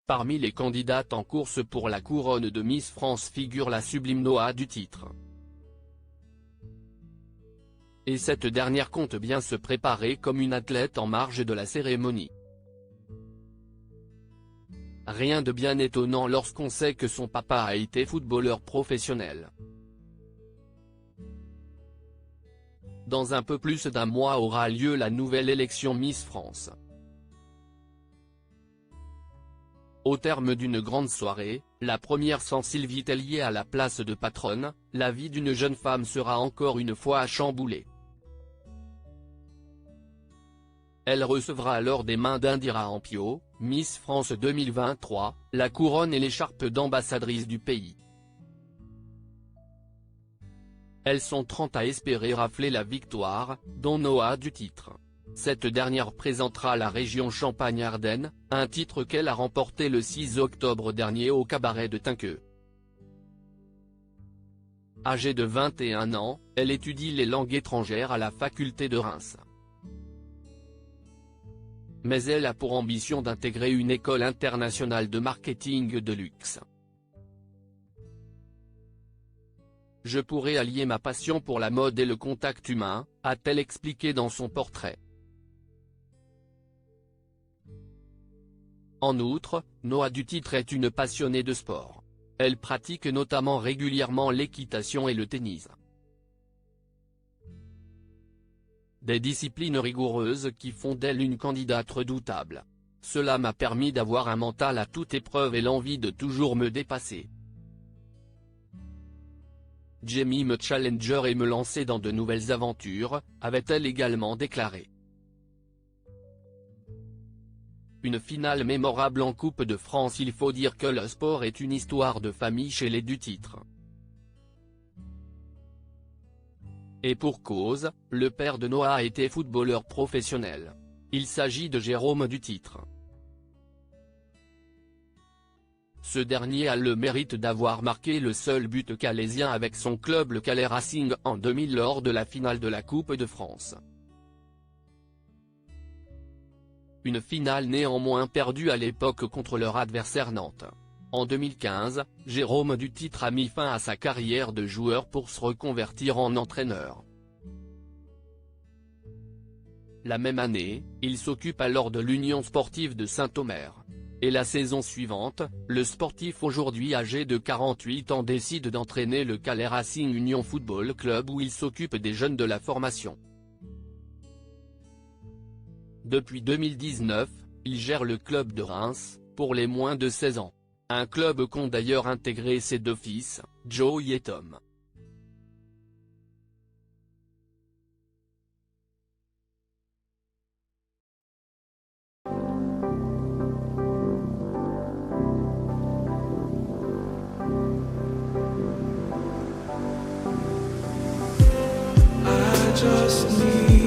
Parmi les candidates en course pour la couronne de Miss France figure la sublime Noah du titre. Et cette dernière compte bien se préparer comme une athlète en marge de la cérémonie. Rien de bien étonnant lorsqu'on sait que son papa a été footballeur professionnel. Dans un peu plus d'un mois aura lieu la nouvelle élection Miss France. Au terme d'une grande soirée, la première sans Sylvie Tellier à la place de patronne, la vie d'une jeune femme sera encore une fois chamboulée. Elle recevra alors des mains d'Indira Ampio, Miss France 2023, la couronne et l'écharpe d'ambassadrice du pays. Elles sont 30 à espérer rafler la victoire, dont Noah du titre. Cette dernière présentera la région Champagne-Ardenne, un titre qu'elle a remporté le 6 octobre dernier au cabaret de Tinqueux. Âgée de 21 ans, elle étudie les langues étrangères à la faculté de Reims. Mais elle a pour ambition d'intégrer une école internationale de marketing de luxe. Je pourrais allier ma passion pour la mode et le contact humain, a-t-elle expliqué dans son portrait. En outre, Noah du titre est une passionnée de sport. Elle pratique notamment régulièrement l'équitation et le tennis. Des disciplines rigoureuses qui font d'elle une candidate redoutable. Cela m'a permis d'avoir un mental à toute épreuve et l'envie de toujours me dépasser. J'aime me challenger et me lancer dans de nouvelles aventures, avait-elle également déclaré. Une finale mémorable en Coupe de France. Il faut dire que le sport est une histoire de famille chez les du titre. Et pour cause, le père de Noah a été footballeur professionnel. Il s'agit de Jérôme du titre. Ce dernier a le mérite d'avoir marqué le seul but calaisien avec son club le Calais Racing en 2000 lors de la finale de la Coupe de France. Une finale néanmoins perdue à l'époque contre leur adversaire Nantes. En 2015, Jérôme du titre a mis fin à sa carrière de joueur pour se reconvertir en entraîneur. La même année, il s'occupe alors de l'Union sportive de Saint-Omer. Et la saison suivante, le sportif aujourd'hui âgé de 48 ans décide d'entraîner le Calais Racing Union Football Club où il s'occupe des jeunes de la formation. Depuis 2019, il gère le club de Reims, pour les moins de 16 ans. Un club qu'ont d'ailleurs intégré ses deux fils, Joey et Tom. I just need